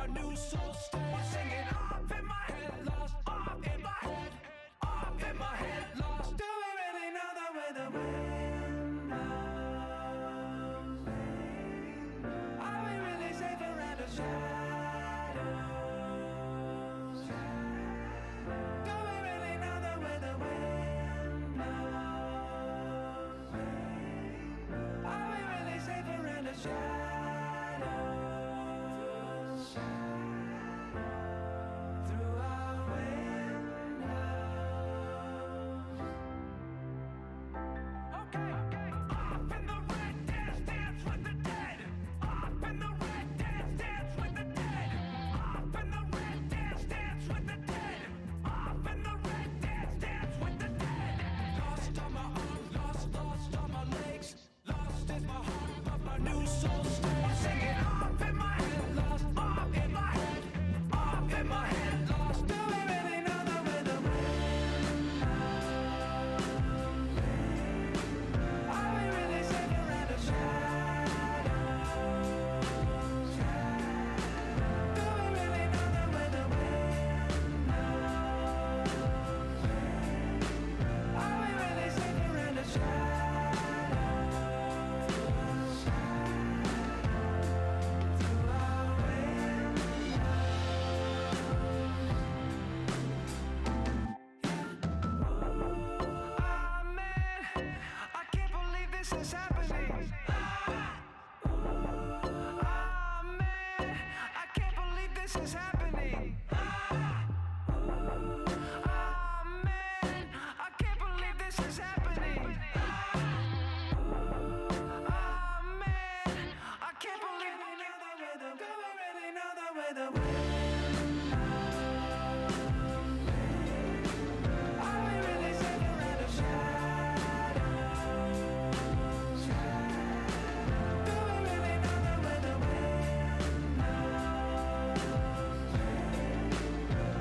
my new soul state. Singing up in my head, lost up in my head, up in my head, lost. Do we really know the way the wind blows? Are we really safe around the shadows? Do we really know the way the wind blows? Are we really safe around the shadows? Through our windows. Okay. Up in the red dance, dance with the dead. Up in the red dance, dance with the dead. Up in the red dance, dance with the dead. Up in the red dance, dance with the dead. Lost on my arms, lost on my legs. Lost is my heart, but my new soul stays. Singing up in my head, lost up in my head, up in my head, lost. Do we really know the way the wind blows? Are we really safe around the shadows? Do we really know the way the wind blows? Are we really safe around the shadows? Through our windows. Ah, man, I can't believe this is happening. Ah, man, I can't believe this is happening. Ah, man, I can't believe this is happening. Ah, man, I can't believe we know the way the do we really know the way the wind blows? Are we really safe around the shadows? Do we really know the way the wind blows?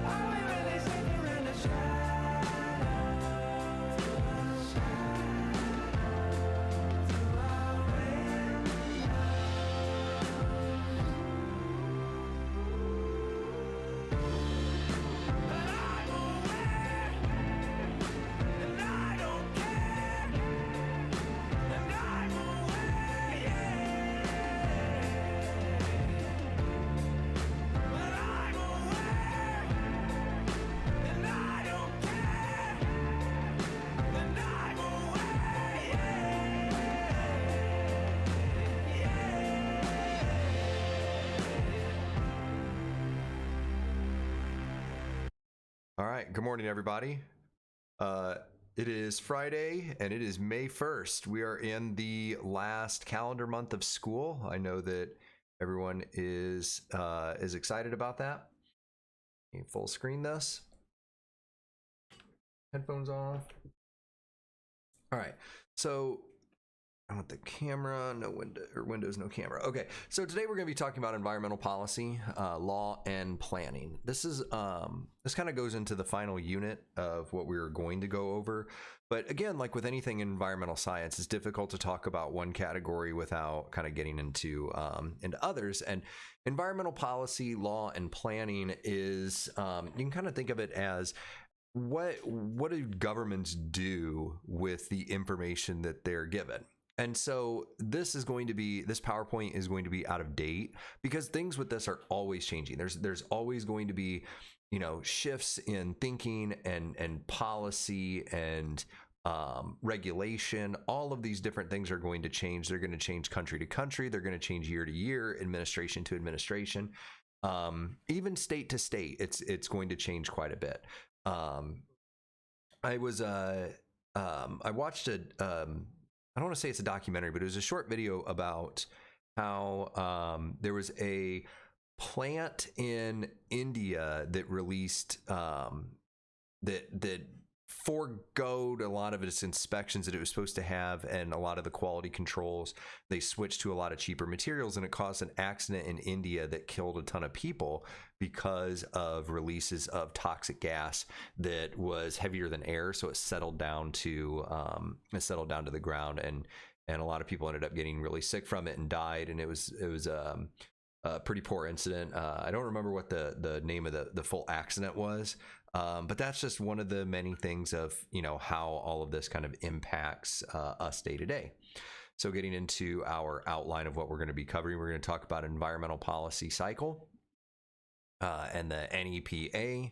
Are we really safe around the shadows? Through our But I'm aware, and I don't care, and I'm aware, yeah. But I'm aware, and I don't care, and I'm aware, All right. Good morning, everybody. It is Friday and it is May 1st. We are in the last calendar month of school. I know that everyone is excited about that. Let me full screen this. Headphones off. All right. So I want the camera, no window, or windows, no camera. Okay, so today we're going to be talking about environmental policy, law, and planning. This is this kind of goes into the final unit of what we were going to go over. But again, like with anything in environmental science, it's difficult to talk about one category without kind of getting into others. And environmental policy, law, and planning is you can kind of think of it as what do governments do with the information that they're given. And so this PowerPoint is going to be out of date because things with this are always changing. There's always going to be, shifts in thinking and policy and regulation. All of these different things are going to change. They're going to change country to country. They're going to change year to year, administration to administration, even state to state. It's going to change quite a bit. I watched I don't want to say it's a documentary, but it was a short video about how there was a plant in India that released that foregoed a lot of its inspections that it was supposed to have and a lot of the quality controls. They switched to a lot of cheaper materials, and it caused an accident in India that killed a ton of people because of releases of toxic gas that was heavier than air. So it settled down to the ground, and a lot of people ended up getting really sick from it and died. And it was pretty poor incident. I don't remember what the name of the full accident was, but that's just one of the many things of how all of this kind of impacts us day to day. So getting into our outline of what we're going to be covering, we're going to talk about environmental policy cycle and the NEPA,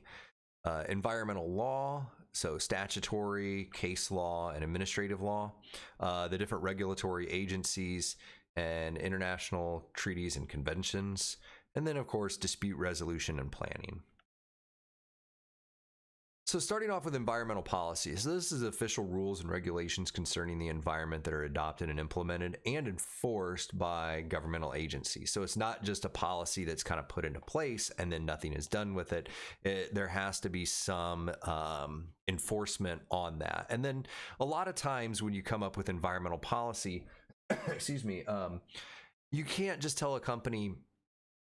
environmental law, so statutory, case law, and administrative law, the different regulatory agencies and international treaties and conventions, and then of course dispute resolution and planning. So starting off with environmental policies, so this is official rules and regulations concerning the environment that are adopted and implemented and enforced by governmental agencies. So it's not just a policy that's kind of put into place and then nothing is done with it. There has to be some enforcement on that. And then a lot of times when you come up with environmental policy, excuse me, you can't just tell a company,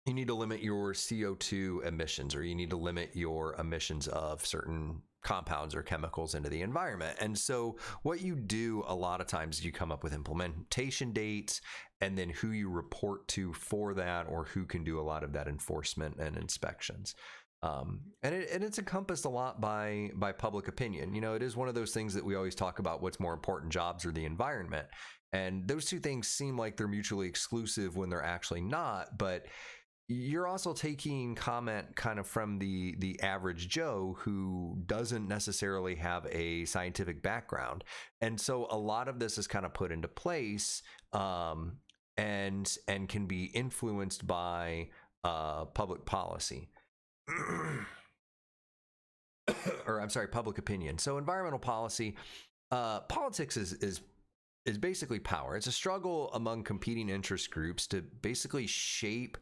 you need to limit your CO2 emissions, or you need to limit your emissions of certain compounds or chemicals into the environment. And so what you do a lot of times is you come up with implementation dates and then who you report to for that, or who can do a lot of that enforcement and inspections. And it's encompassed a lot by public opinion. It is one of those things that we always talk about, what's more important, jobs or the environment. And those two things seem like they're mutually exclusive when they're actually not. But you're also taking comment kind of from the average Joe who doesn't necessarily have a scientific background. And so a lot of this is kind of put into place and can be influenced by public policy. Or I'm sorry, public opinion. So environmental policy, politics is basically power. It's a struggle among competing interest groups to basically shape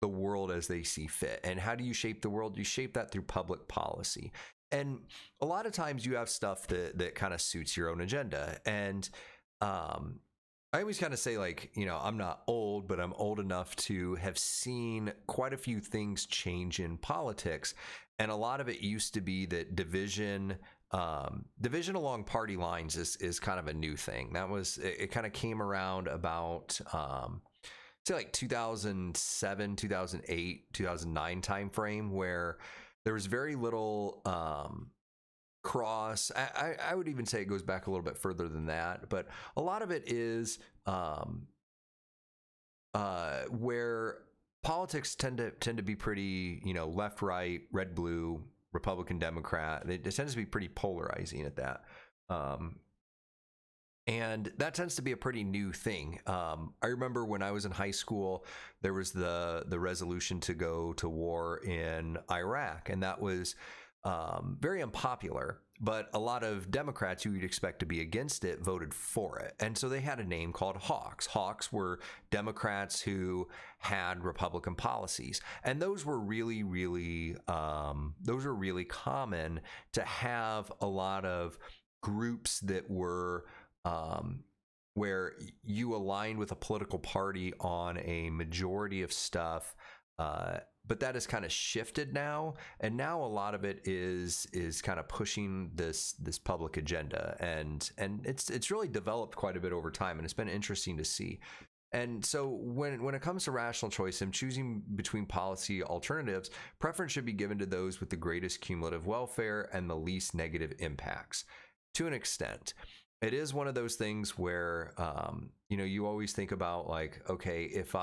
the world as they see fit. And how do you shape the world? You shape that through public policy. And a lot of times you have stuff that kind of suits your own agenda. And I always kind of say, like, I'm not old, but I'm old enough to have seen quite a few things change in politics. And a lot of it used to be that division along party lines is kind of a new thing. It kind of came around about say like 2007, 2008, 2009 timeframe, where there was very little cross. I would even say it goes back a little bit further than that, but a lot of it is where politics tend to be pretty, left, right, red, blue, Republican, Democrat. It tends to be pretty polarizing at that. And that tends to be a pretty new thing. I remember when I was in high school, there was the resolution to go to war in Iraq, and that was very unpopular. But a lot of Democrats who you'd expect to be against it voted for it. And so they had a name called Hawks. Hawks were Democrats who had Republican policies. And those were really, really common to have a lot of groups that were where you aligned with a political party on a majority of stuff, but that has kind of shifted now, and now a lot of it is kind of pushing this public agenda, and it's really developed quite a bit over time, and it's been interesting to see. And so when it comes to rational choice and choosing between policy alternatives, preference should be given to those with the greatest cumulative welfare and the least negative impacts. To an extent, it is one of those things where, you always think about, like, okay, if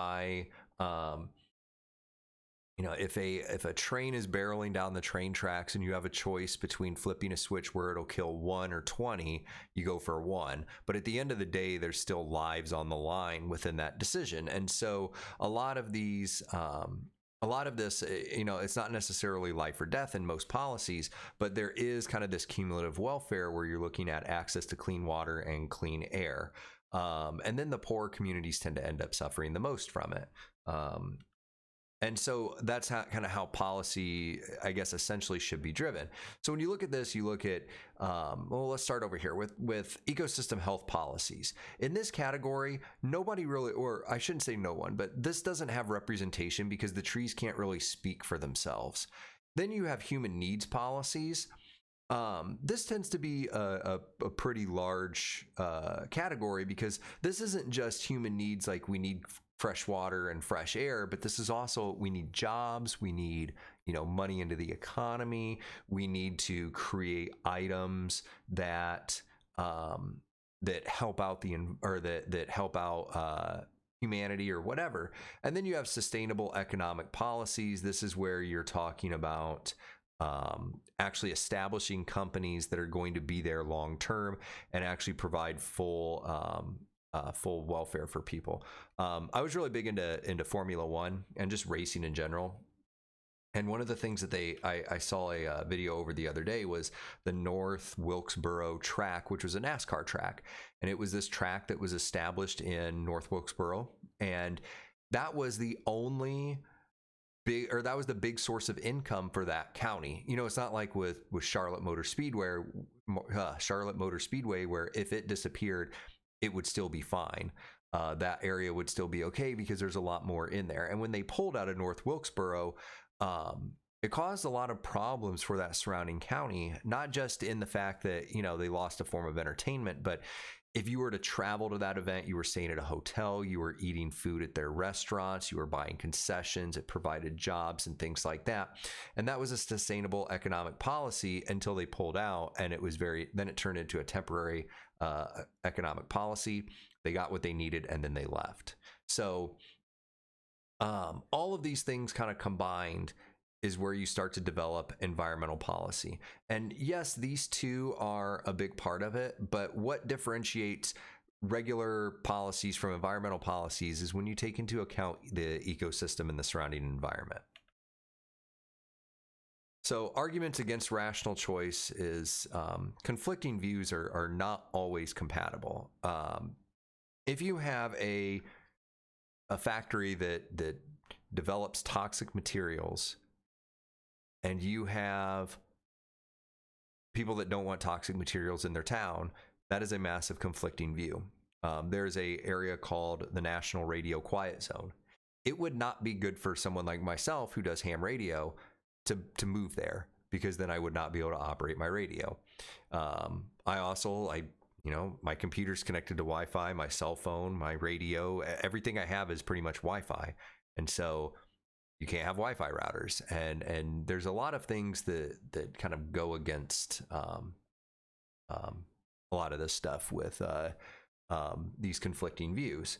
if a train is barreling down the train tracks and you have a choice between flipping a switch where it'll kill 1 or 20, you go for 1. But at the end of the day, there's still lives on the line within that decision. And so a lot of this, it's not necessarily life or death in most policies, but there is kind of this cumulative welfare where you're looking at access to clean water and clean air. And then the poor communities tend to end up suffering the most from it. And so that's how policy, I guess, essentially should be driven. So when you look at this, you look at, let's start over here with ecosystem health policies. In this category, nobody really, or I shouldn't say no one, but this doesn't have representation because the trees can't really speak for themselves. Then you have human needs policies. This tends to be a pretty large category because this isn't just human needs, like we need fresh water and fresh air, but this is also, we need jobs, we need, money into the economy, we need to create items that that help out that help out humanity or whatever. And then you have sustainable economic policies. This is where you're talking about actually establishing companies that are going to be there long term and actually provide full welfare for people. I was really big into Formula One and just racing in general. And one of the things that I saw a video over the other day was the North Wilkesboro track, which was a NASCAR track. And it was this track that was established in North Wilkesboro. And that was the only that was the big source of income for that county. It's not like with Charlotte Motor Speedway, where if it disappeared, it would still be fine. That area would still be okay because there's a lot more in there. And when they pulled out of North Wilkesboro, it caused a lot of problems for that surrounding county, not just in the fact that, they lost a form of entertainment, but if you were to travel to that event, you were staying at a hotel, you were eating food at their restaurants, you were buying concessions, it provided jobs and things like that. And that was a sustainable economic policy until they pulled out, and then it turned into a temporary economic policy. They got what they needed and then they left. So all of these things kind of combined is where you start to develop environmental policy. And yes, these two are a big part of it, but what differentiates regular policies from environmental policies is when you take into account the ecosystem and the surrounding environment. So arguments against rational choice is conflicting views are not always compatible. If you have a factory that develops toxic materials, and you have people that don't want toxic materials in their town, that is a massive conflicting view. There's a area called the National Radio Quiet Zone. It would not be good for someone like myself who does ham radio to move there, because then I would not be able to operate my radio. My computer's connected to Wi-Fi, my cell phone, my radio, everything I have is pretty much Wi-Fi. And so you can't have Wi-Fi routers. And there's a lot of things that kind of go against a lot of this stuff with these conflicting views.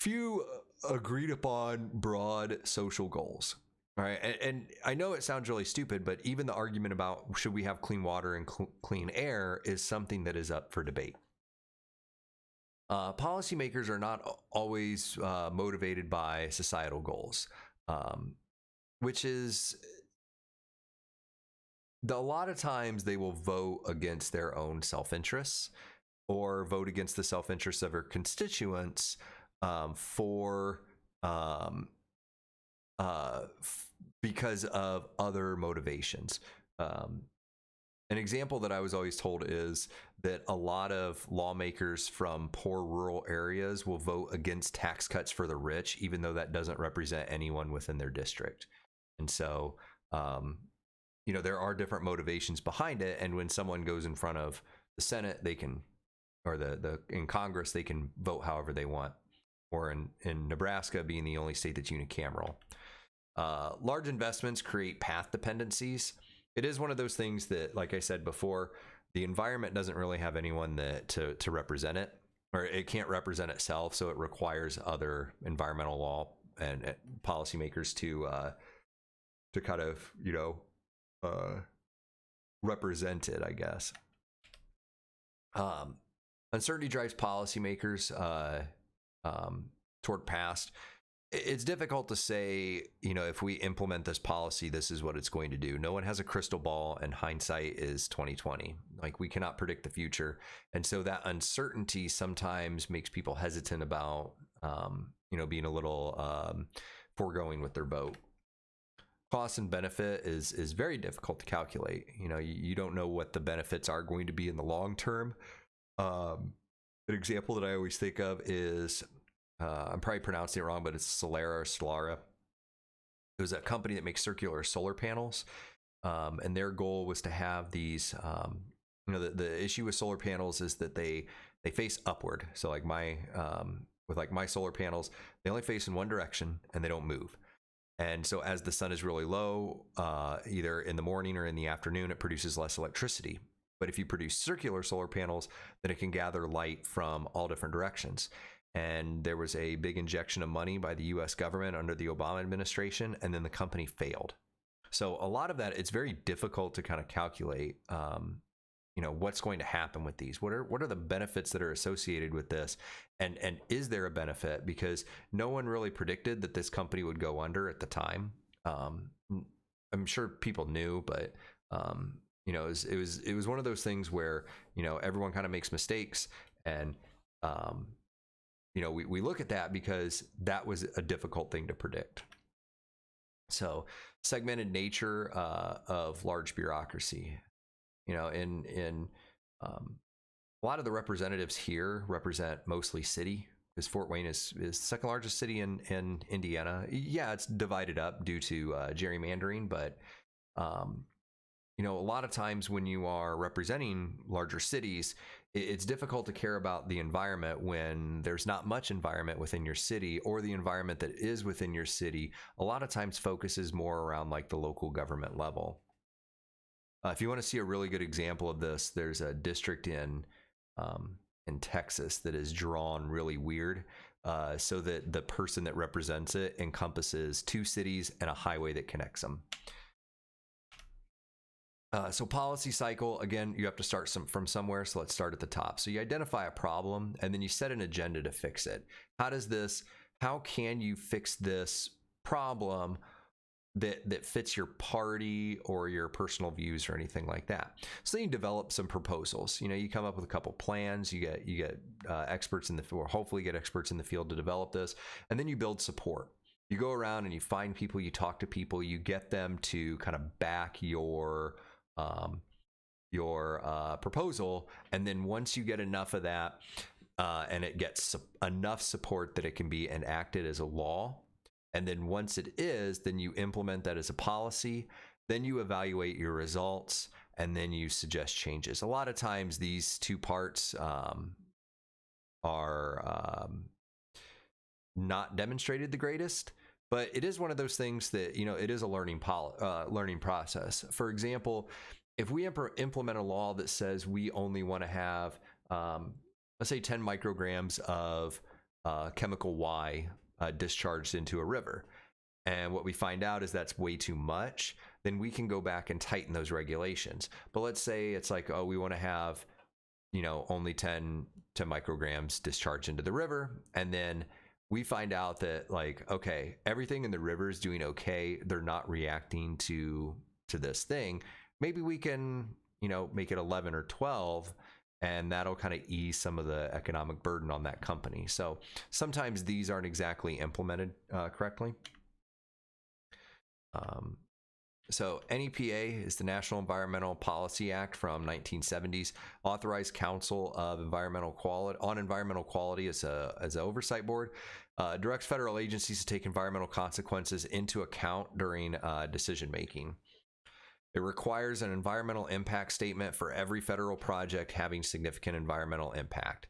Few agreed upon broad social goals. All right. And I know it sounds really stupid, but even the argument about should we have clean water and clean air is something that is up for debate. Policymakers are not always motivated by societal goals, which is a lot of times they will vote against their own self-interests or vote against the self-interests of their constituents because of other motivations. An example that I was always told is that a lot of lawmakers from poor rural areas will vote against tax cuts for the rich, even though that doesn't represent anyone within their district. And so, there are different motivations behind it. And when someone goes in front of the Senate, they can, or in Congress, they can vote however they want. Or in Nebraska being the only state that's unicameral. Large investments create path dependencies. It is one of those things that, like I said before, the environment doesn't really have anyone to represent it, or it can't represent itself. So it requires other environmental law and policymakers to kind of, represent it, I guess. Uncertainty drives policymakers toward past. It's difficult to say, if we implement this policy, this is what it's going to do. No one has a crystal ball, and hindsight is 2020. Like, we cannot predict the future. And so that uncertainty sometimes makes people hesitant about, being a little foregoing with their vote. Cost and benefit is very difficult to calculate. You don't know what the benefits are going to be in the long term. An example that I always think of is, I'm probably pronouncing it wrong, but it's Solara or Solara. It was a company that makes circular solar panels. And their goal was to have these, the issue with solar panels is that they face upward. So like my with like my solar panels, they only face in one direction and they don't move. And so as the sun is really low, either in the morning or in the afternoon, it produces less electricity. But if you produce circular solar panels, then it can gather light from all different directions. And there was a big injection of money by the US government under the Obama administration, and then the company failed. So a lot of that, it's very difficult to kind of calculate, what's going to happen with these. What are the benefits that are associated with this, and is there a benefit? Because no one really predicted that this company would go under at the time. I'm sure people knew, but it was one of those things where everyone kind of makes mistakes, and we look at that because that was a difficult thing to predict. So segmented nature of large bureaucracy, in a lot of the representatives here represent mostly city, because Fort Wayne is the second largest city in Indiana. Yeah, it's divided up due to gerrymandering, but a lot of times when you are representing larger cities, it's difficult to care about the environment when there's not much environment within your city, or the environment that is within your city a lot of times focuses more around like the local government level. If you want to see a really good example of this, there's a district in Texas that is drawn really weird, so that the person that represents it encompasses 2 cities and a highway that connects them. So policy cycle, again, you have to start from somewhere. So let's start at the top. So you identify a problem, and then you set an agenda to fix it. How can you fix this problem that fits your party or your personal views or anything like that? So then you develop some proposals. You come up with a couple plans. You get experts in the field, or hopefully get experts in the field to develop this, and then you build support. You go around and you find people, you talk to people, you get them to kind of back your proposal, and then once you get enough of that, and it gets enough support that it can be enacted as a law, and then once it is, then you implement that as a policy, then you evaluate your results, and then you suggest changes. A lot of times these two parts are not demonstrated the greatest, but it is one of those things that, it is a learning process. For example, if we implement a law that says we only want to have, let's say 10 micrograms of chemical Y discharged into a river, and what we find out is that's way too much, then we can go back and tighten those regulations. But let's say it's like, oh, we want to have, only 10 micrograms discharged into the river, and then we find out that, like, okay, everything in the river is doing okay. They're not reacting to this thing. Maybe we can, make it 11 or 12, and that'll kind of ease some of the economic burden on that company. So sometimes these aren't exactly implemented correctly. So NEPA is the National Environmental Policy Act from 1970s, authorized Council of Environmental Quality as an oversight board, directs federal agencies to take environmental consequences into account during decision making. It requires an environmental impact statement for every federal project having significant environmental impact.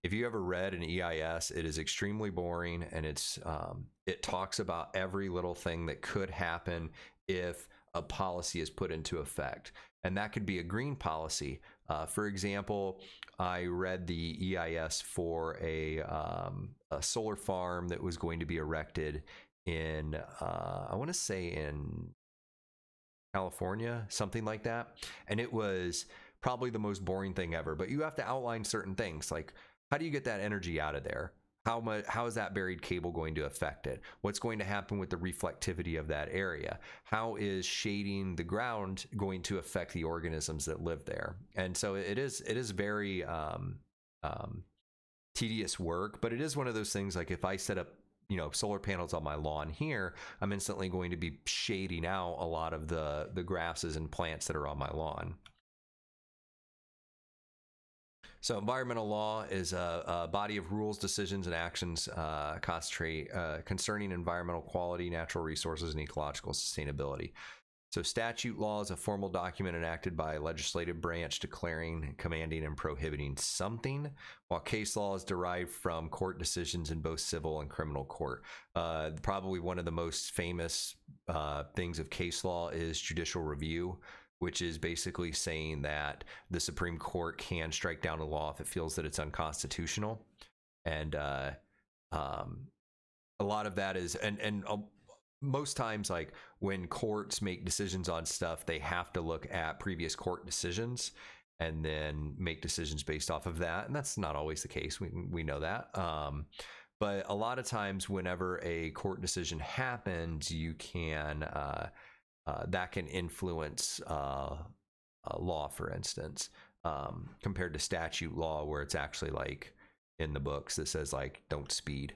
If you ever read an EIS, it is extremely boring, and it talks about every little thing that could happen if a policy is put into effect. And that could be a green policy. For example, I read the EIS for a solar farm that was going to be erected in, I want to say in California, something like that. And it was probably the most boring thing ever. But you have to outline certain things, like how do you get that energy out of there? How is that buried cable going to affect it? What's going to happen with the reflectivity of that area? How is shading the ground going to affect the organisms that live there? And so it is very tedious work, but it is one of those things, like if I set up solar panels on my lawn here, I'm instantly going to be shading out a lot of the grasses and plants that are on my lawn. So environmental law is a body of rules, decisions, and actions concerning environmental quality, natural resources, and ecological sustainability. So statute law is a formal document enacted by a legislative branch declaring, commanding, and prohibiting something, while case law is derived from court decisions in both civil and criminal court. Probably one of the most famous things of case law is judicial review, which is basically saying that the Supreme Court can strike down a law if it feels that it's unconstitutional. And a lot of that is, most times, like when courts make decisions on stuff, they have to look at previous court decisions and then make decisions based off of that. And that's not always the case. We know that. But a lot of times whenever a court decision happens, you can, that can influence law, for instance, compared to statute law, where it's actually like in the books that says like, don't speed.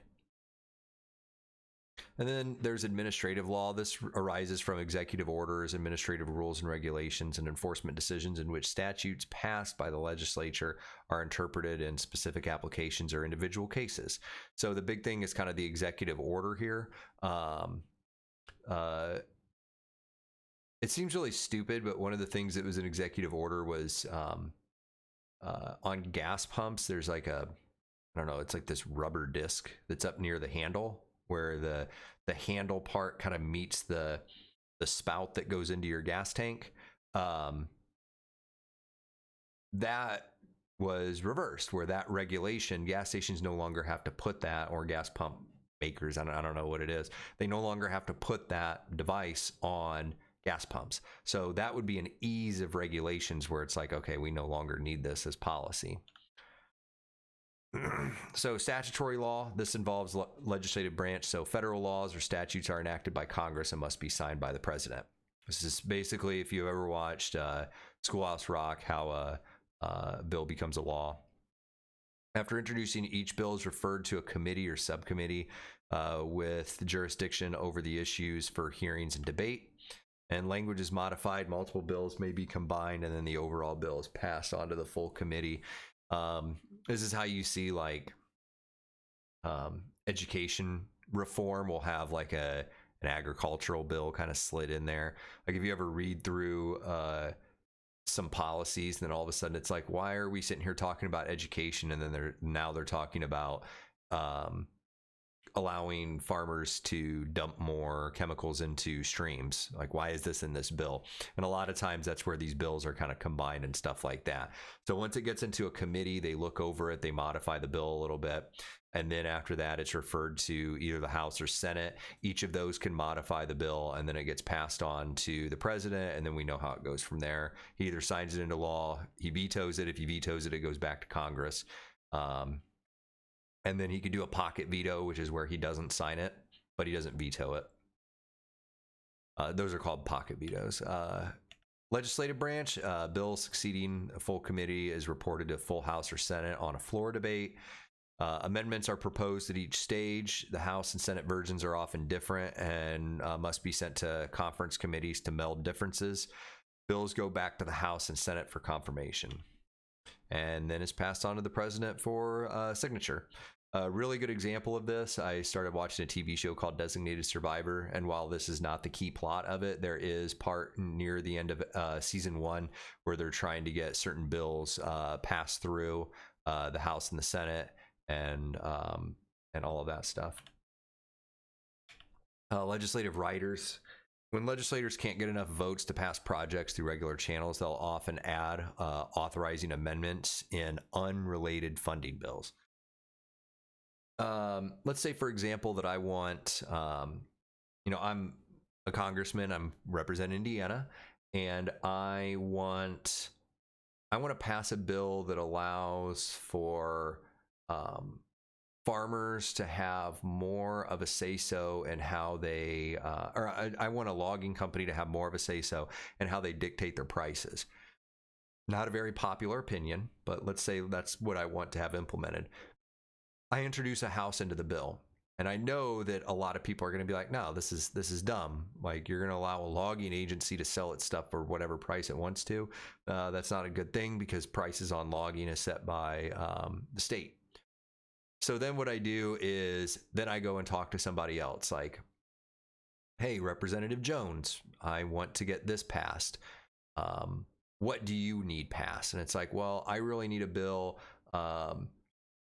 And then there's administrative law. This arises from executive orders, administrative rules and regulations, and enforcement decisions in which statutes passed by the legislature are interpreted in specific applications or individual cases. So the big thing is kind of the executive order here. It seems really stupid, but one of the things that was an executive order was on gas pumps, there's like I don't know, it's like this rubber disc that's up near the handle, where the handle part kind of meets the spout that goes into your gas tank. That was reversed, where that regulation, gas stations no longer have to put that, or gas pump makers, I don't know what it is, they no longer have to put that device on gas pumps. So that would be an ease of regulations where it's like, okay, we no longer need this as policy. So statutory law, this involves legislative branch. So federal laws or statutes are enacted by Congress and must be signed by the president. This is basically, if you ever watched Schoolhouse Rock, how a bill becomes a law. After introducing, each bill is referred to a committee or subcommittee with jurisdiction over the issues for hearings and debate. And language is modified. Multiple bills may be combined, and then the overall bill is passed on to the full committee. This is how you see like education reform will have like an agricultural bill kind of slid in there. Like if you ever read through some policies, then all of a sudden it's like, why are we sitting here talking about education? And then they're talking about allowing farmers to dump more chemicals into streams. Like, why is this in this bill? And a lot of times that's where these bills are kind of combined and stuff like that. So once it gets into a committee, they look over it, they modify the bill a little bit. And then after that, it's referred to either the House or Senate. Each of those can modify the bill, and then it gets passed on to the president, and then we know how it goes from there. He either signs it into law, he vetoes it. If he vetoes it, it goes back to Congress. And then he could do a pocket veto, which is where he doesn't sign it, but he doesn't veto it. Those are called pocket vetoes. Legislative branch, bill succeeding a full committee is reported to full House or Senate on a floor debate. Amendments are proposed at each stage. The House and Senate versions are often different and must be sent to conference committees to meld differences. Bills go back to the House and Senate for confirmation, and then it's passed on to the president for signature. A really good example of this, I started watching a TV show called Designated Survivor, and while this is not the key plot of it, there is part near the end of season 1 where they're trying to get certain bills passed through the House and the Senate, and all of that stuff. Legislative riders. When legislators can't get enough votes to pass projects through regular channels, they'll often add authorizing amendments in unrelated funding bills. Let's say, for example, that I want, I'm a congressman, I'm representing Indiana, and I want to pass a bill that allows for farmers to have more of a say-so in how they, I want a logging company to have more of a say-so in how they dictate their prices. Not a very popular opinion, but let's say that's what I want to have implemented. I introduce a house into the bill, and I know that a lot of people are going to be like, no, this is dumb. Like, you're going to allow a logging agency to sell its stuff for whatever price it wants to. That's not a good thing, because prices on logging is set by the state. So then what I do is then I go and talk to somebody else. Like, hey, Representative Jones, I want to get this passed. What do you need passed? And it's like, well, I really need a bill. I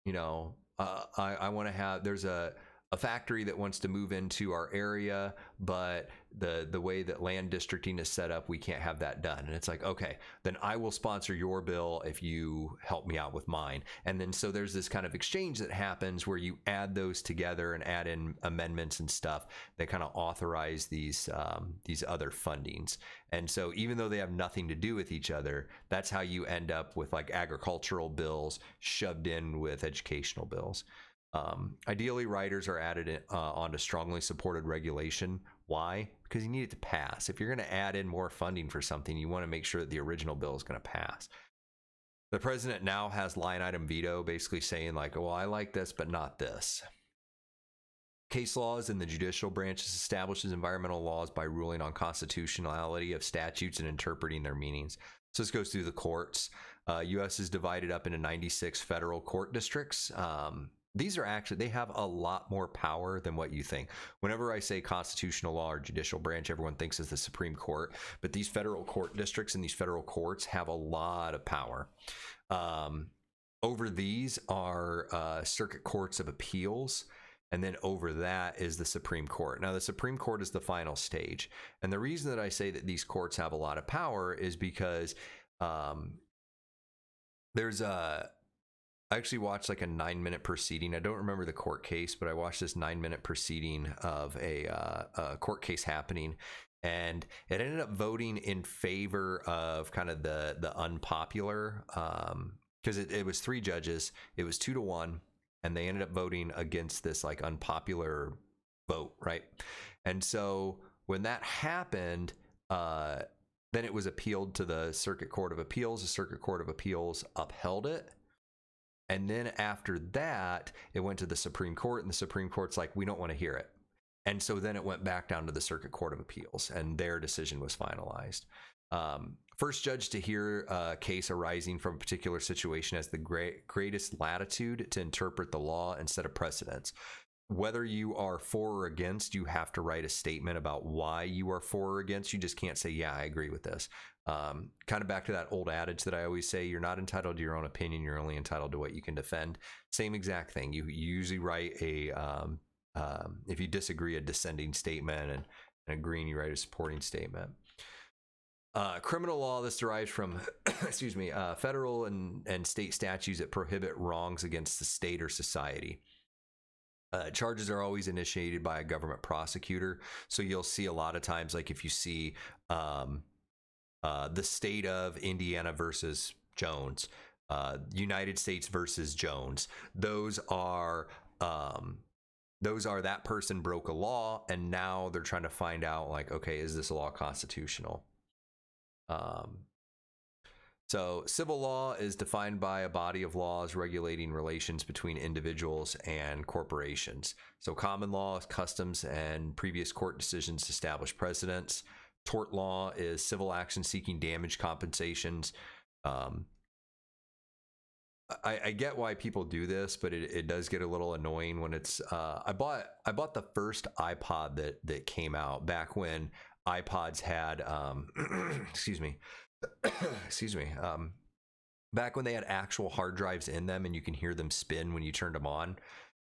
want to have, there's a factory that wants to move into our area, but the way that land districting is set up, we can't have that done. And it's like, okay, then I will sponsor your bill if you help me out with mine. And then so there's this kind of exchange that happens where you add those together and add in amendments and stuff that kind of authorize these other fundings. And so even though they have nothing to do with each other, that's how you end up with like agricultural bills shoved in with educational bills. Ideally, riders are added onto strongly supported regulation. Why? Because you need it to pass. If you're going to add in more funding for something, you want to make sure that the original bill is going to pass. The president now has line item veto, basically saying like, well, I like this, but not this. Case laws in the judicial branch establishes environmental laws by ruling on constitutionality of statutes and interpreting their meanings. So this goes through the courts. U.S. is divided up into 96 federal court districts. These are actually, they have a lot more power than what you think. Whenever I say constitutional law or judicial branch, everyone thinks it's the Supreme Court, but these federal court districts and these federal courts have a lot of power. Over these are circuit courts of appeals, and then over that is the Supreme Court. Now, the Supreme Court is the final stage. And the reason that I say that these courts have a lot of power is because I actually watched like a 9-minute proceeding. I don't remember the court case, but I watched this 9-minute proceeding of a court case happening, and it ended up voting in favor of kind of the unpopular, because it was 3 judges. It was 2-1, and they ended up voting against this like unpopular vote, right? And so when that happened, then it was appealed to the Circuit Court of Appeals. The Circuit Court of Appeals upheld it. And then after that, it went to the Supreme Court, and the Supreme Court's like, we don't want to hear it. And so then it went back down to the Circuit Court of Appeals, and their decision was finalized. First judge to hear a case arising from a particular situation has the greatest latitude to interpret the law and set a precedence. Whether you are for or against, you have to write a statement about why you are for or against. You just can't say, yeah, I agree with this. Kind of back to that old adage that I always say, you're not entitled to your own opinion. You're only entitled to what you can defend. Same exact thing. You usually write if you disagree, a dissenting statement, and agreeing, you write a supporting statement. Criminal law, this derives from, federal and state statutes that prohibit wrongs against the state or society. Charges are always initiated by a government prosecutor. So you'll see a lot of times, like if you see the state of Indiana versus Jones, United States versus Jones, those are that person broke a law, and now they're trying to find out like, okay, is this law constitutional? So civil law is defined by a body of laws regulating relations between individuals and corporations. So common law, customs, and previous court decisions establish precedents. Tort law is civil action seeking damage compensations. I get why people do this, but it does get a little annoying when it's. I bought the first iPod that came out back when iPods had. Back when they had actual hard drives in them and you can hear them spin when you turned them on.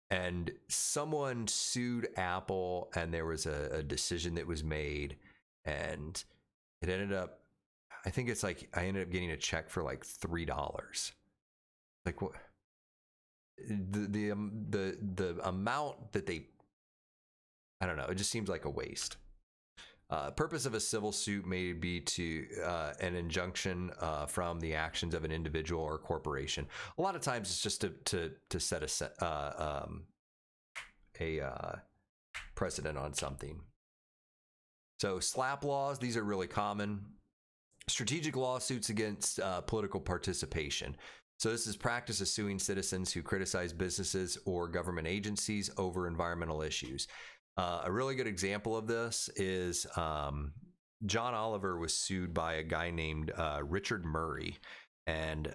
And someone sued Apple, and there was a decision that was made, and it ended up, I think it's like I ended up getting a check for like $3. Like what? The amount that they, I don't know, it just seems like a waste. Purpose of a civil suit may be to an injunction from the actions of an individual or corporation. A lot of times it's just to set a precedent on something. So SLAPP laws, these are really common. Strategic lawsuits against political participation. So this is practice of suing citizens who criticize businesses or government agencies over environmental issues. A really good example of this is John Oliver was sued by a guy named Richard Murray. And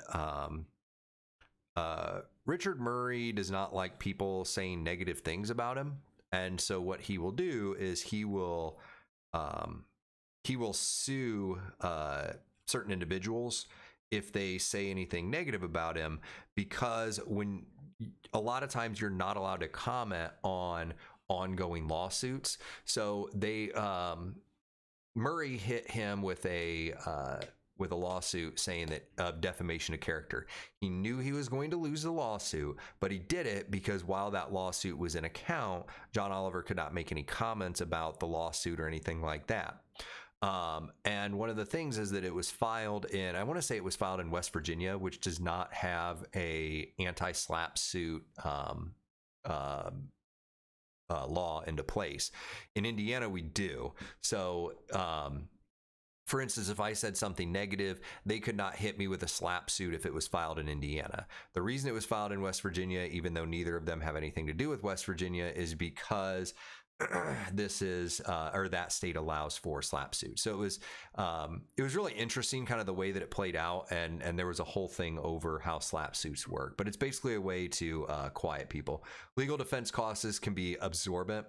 Richard Murray does not like people saying negative things about him. And so what he will do is he will sue certain individuals if they say anything negative about him, because when a lot of times you're not allowed to comment on ongoing lawsuits. So they Murray hit him with a lawsuit saying that of defamation of character. He knew he was going to lose the lawsuit, but he did it because while that lawsuit was in account, John Oliver could not make any comments about the lawsuit or anything like that. And one of the things is that it was filed in, I want to say it was filed in West Virginia, which does not have a anti-SLAPP suit law into place. In Indiana, we do. So, for instance, if I said something negative, they could not hit me with a SLAPP suit if it was filed in Indiana. The reason it was filed in West Virginia, even though neither of them have anything to do with West Virginia, is because this is or that state allows for SLAPP suits. So it was really interesting, kind of the way that it played out, and there was a whole thing over how SLAPP suits work. But it's basically a way to quiet people. Legal defense costs can be absorbent.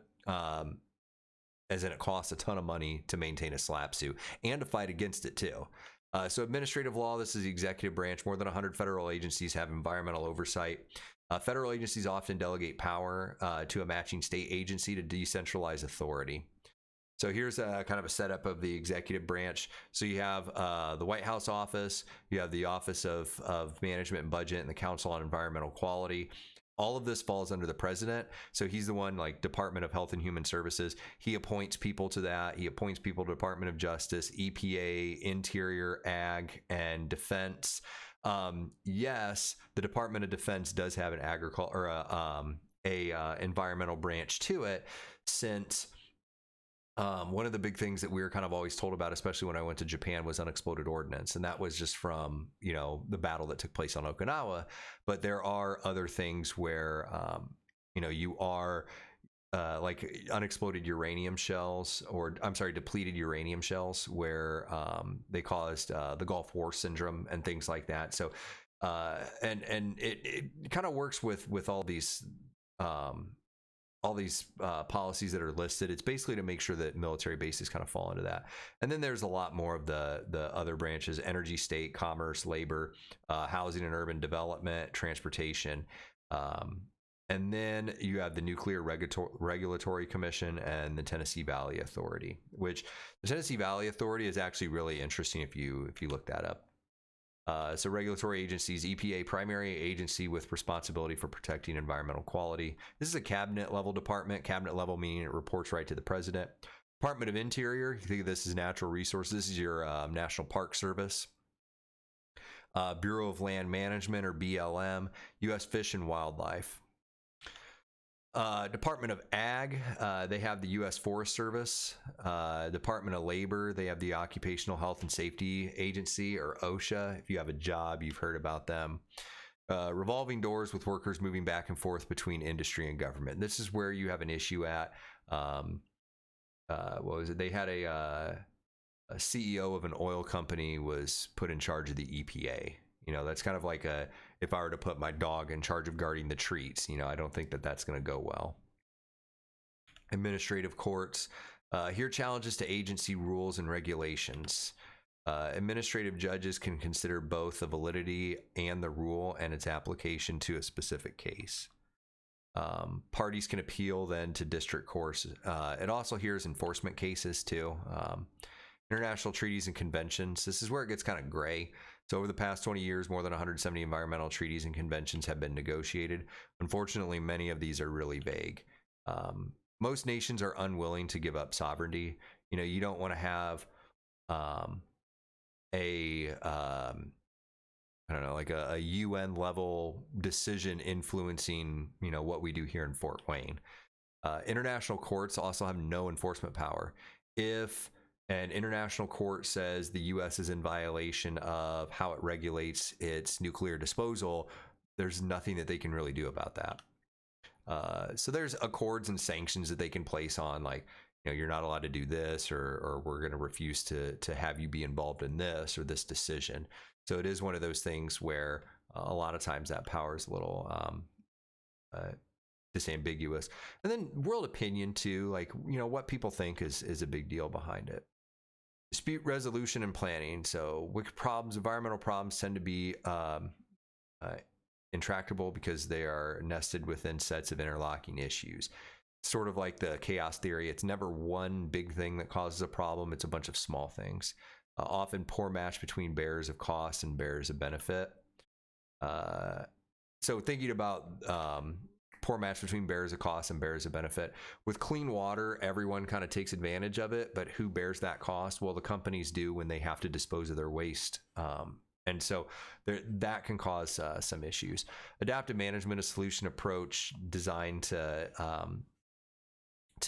As in it costs a ton of money to maintain a SLAPP suit and to fight against it too. So administrative law, this is the executive branch. More than 100 federal agencies have environmental oversight. Federal agencies often delegate power to a matching state agency to decentralize authority. So here's a kind of a setup of the executive branch. So you have the White House office, you have the Office of Management and Budget, and the Council on Environmental Quality. All of this falls under the president. So he's the one, like Department of Health and Human Services. He appoints people to that. He appoints people to Department of Justice, EPA, Interior, Ag, and Defense. Yes, the Department of Defense does have an agriculture or a environmental branch to it, since one of the big things that we were kind of always told about, especially when I went to Japan, was unexploded ordnance. And that was just from, the battle that took place on Okinawa. But there are other things where, you are like unexploded uranium shells, or I'm sorry, depleted uranium shells, where they caused the Gulf War syndrome and things like that. So, and it kind of works with all these policies that are listed. It's basically to make sure that military bases kind of fall into that. And then there's a lot more of the other branches: energy, state, commerce, labor, housing and urban development, transportation. And then you have the Nuclear Regulatory Commission and the Tennessee Valley Authority, which the Tennessee Valley Authority is actually really interesting if you look that up. So regulatory agencies: EPA, primary agency with responsibility for protecting environmental quality. This is a cabinet level department. Cabinet level meaning it reports right to the president. Department of Interior, you think of this as natural resources. This is your National Park Service. Bureau of Land Management, or BLM. U.S. Fish and Wildlife. Department of Ag, they have the U.S. Forest Service. Department of Labor, they have the Occupational Health and Safety Agency, or OSHA. If you have a job, you've heard about them. Revolving doors, with workers moving back and forth between industry and government. This is where you have an issue at. What was it? They had a CEO of an oil company was put in charge of the EPA. That's kind of like if I were to put my dog in charge of guarding the treats, I don't think that that's going to go well. Administrative courts. Here, challenges to agency rules and regulations. Administrative judges can consider both the validity and the rule and its application to a specific case. Parties can appeal then to district courts. It also hears enforcement cases too. International treaties and conventions. This is where it gets kind of gray. So over the past 20 years, more than 170 environmental treaties and conventions have been negotiated. Unfortunately, many of these are really vague. Most nations are unwilling to give up sovereignty. You don't want to have a UN level decision influencing, what we do here in Fort Wayne. International courts also have no enforcement power. If an international court says the U.S. is in violation of how it regulates its nuclear disposal, there's nothing that they can really do about that. So there's accords and sanctions that they can place on, like, you're not allowed to do this, or we're going to refuse to have you be involved in this or this decision. So it is one of those things where a lot of times that power is a little disambiguous. And then world opinion too, like, you know, what people think is a big deal behind it. Dispute resolution and planning. So wicked problems, environmental problems tend to be intractable because they are nested within sets of interlocking issues. Sort of like the chaos theory, it's never one big thing that causes a problem, it's a bunch of small things. Often poor match between bearers of cost and bearers of benefit. So thinking about poor match between bearers of cost and bearers of benefit. With clean water, everyone kind of takes advantage of it, but who bears that cost? Well, the companies do when they have to dispose of their waste. And so that can cause some issues. Adaptive management, a solution approach designed to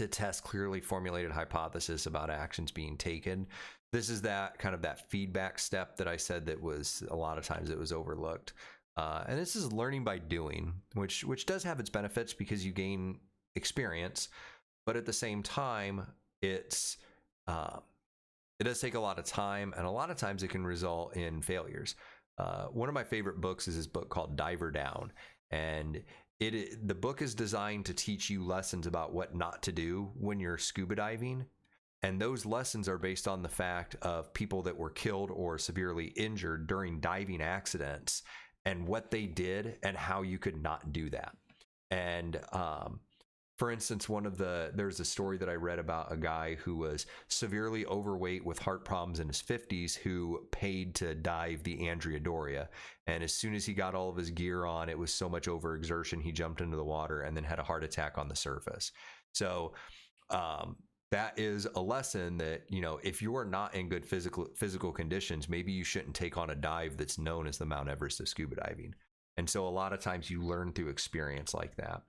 test clearly formulated hypothesis about actions being taken. This is that kind of that feedback step that I said that was a lot of times it was overlooked. And this is learning by doing, which does have its benefits because you gain experience, but at the same time, it does take a lot of time, and a lot of times it can result in failures. One of my favorite books is this book called Diver Down, and the book is designed to teach you lessons about what not to do when you're scuba diving. And those lessons are based on the fact of people that were killed or severely injured during diving accidents and what they did and how you could not do that. And for instance, there's a story that I read about a guy who was severely overweight with heart problems in his 50s who paid to dive the Andrea Doria. And as soon as he got all of his gear on, it was so much overexertion, he jumped into the water and then had a heart attack on the surface. So that is a lesson that, you know, if you are not in good physical conditions, maybe you shouldn't take on a dive that's known as the Mount Everest of scuba diving. And so a lot of times you learn through experience like that.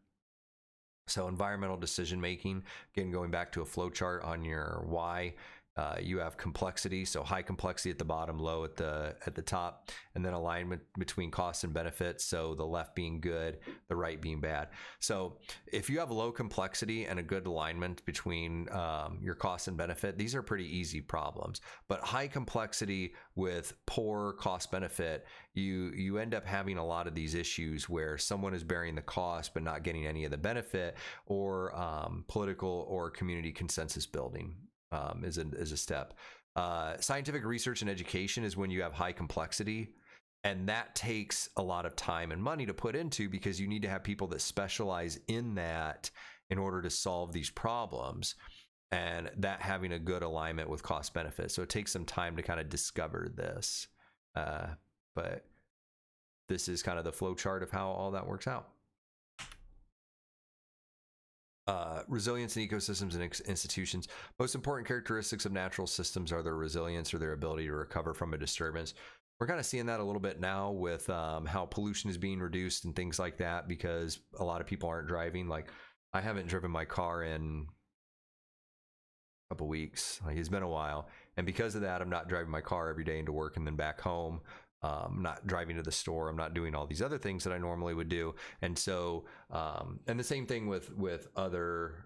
So environmental decision making, again, going back to a flow chart on your why, you have complexity, so high complexity at the bottom, low at the top, and then alignment between costs and benefits, so the left being good, the right being bad. So if you have low complexity and a good alignment between your cost and benefit, these are pretty easy problems. But high complexity with poor cost benefit, you end up having a lot of these issues where someone is bearing the cost but not getting any of the benefit, or political or community consensus building. Is a step. Scientific research and education is when you have high complexity, and that takes a lot of time and money to put into because you need to have people that specialize in that in order to solve these problems, and that having a good alignment with cost benefit. So it takes some time to kind of discover this, but this is kind of the flow chart of how all that works out. Resilience in ecosystems and institutions. Most important characteristics of natural systems are their resilience or their ability to recover from a disturbance. We're kind of seeing that a little bit now with how pollution is being reduced and things like that because a lot of people aren't driving. Like, I haven't driven my car in a couple weeks. Like, it's been a while. And because of that, I'm not driving my car every day into work and then back home. I'm not driving to the store. I'm not doing all these other things that I normally would do. And so, and the same thing with other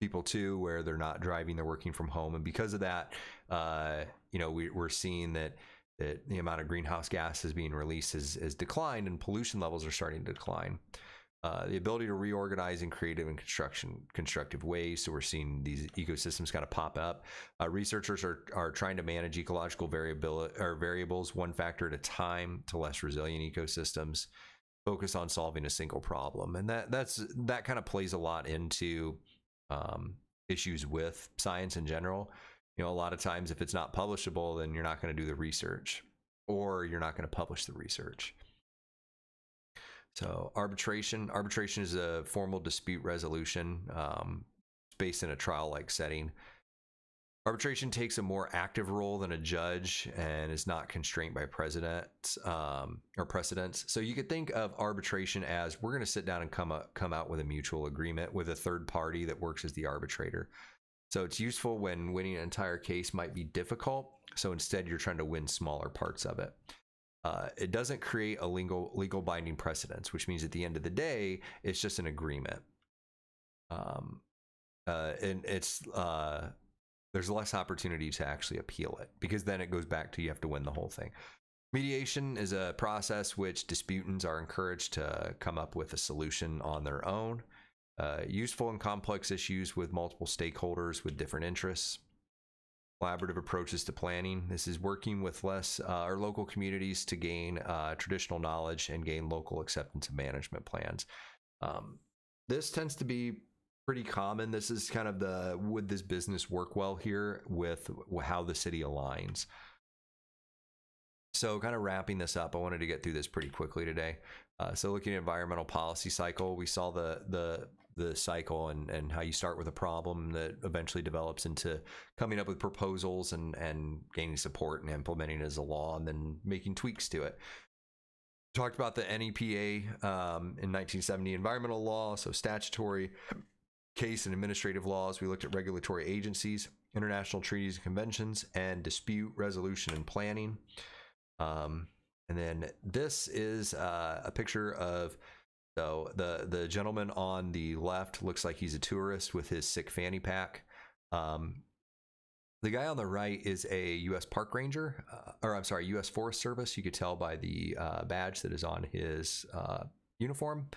people too, where they're not driving, they're working from home. And because of that, you know, we're seeing that the amount of greenhouse gases being released has declined, and pollution levels are starting to decline. The ability to reorganize in creative and constructive ways. So we're seeing these ecosystems kind of pop up. Researchers are trying to manage ecological variables one factor at a time to less resilient ecosystems. Focus on solving a single problem, and that kind of plays a lot into issues with science in general. You know, a lot of times if it's not publishable, then you're not going to do the research, or you're not going to publish the research. So arbitration is a formal dispute resolution based in a trial-like setting. Arbitration takes a more active role than a judge and is not constrained by precedents. So you could think of arbitration as we're going to sit down and come out with a mutual agreement with a third party that works as the arbitrator. So it's useful when winning an entire case might be difficult. So instead, you're trying to win smaller parts of it. It doesn't create a legal binding precedence, which means at the end of the day, it's just an agreement. And it's there's less opportunity to actually appeal it because then it goes back to you have to win the whole thing. Mediation is a process which disputants are encouraged to come up with a solution on their own. Useful in complex issues with multiple stakeholders with different interests. Collaborative approaches to planning. This is working with or local communities to gain traditional knowledge and gain local acceptance of management plans. This tends to be pretty common. This is kind of would this business work well here with how the city aligns. So kind of wrapping this up, I wanted to get through this pretty quickly today. So looking at environmental policy cycle, we saw the cycle and how you start with a problem that eventually develops into coming up with proposals and gaining support and implementing it as a law and then making tweaks to it. Talked about the NEPA in 1970 environmental law, so statutory, case and administrative laws. We looked at regulatory agencies, international treaties and conventions, and dispute resolution and planning. And then this is a picture of, so the gentleman on the left looks like he's a tourist with his sick fanny pack. The guy on the right is a U.S. Park Ranger, U.S. Forest Service. You could tell by the badge that is on his uniform.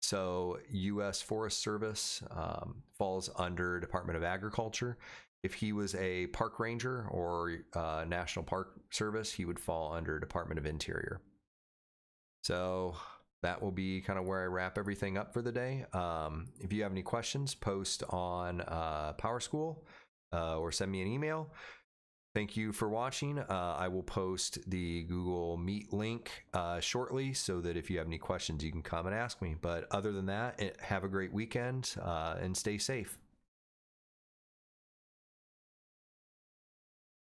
So U.S. Forest Service falls under Department of Agriculture. If he was a park ranger or National Park Service, he would fall under Department of Interior. So that will be kind of where I wrap everything up for the day. If you have any questions, post on PowerSchool or send me an email. Thank you for watching. I will post the Google Meet link shortly so that if you have any questions, you can come and ask me. But other than that, have a great weekend and stay safe.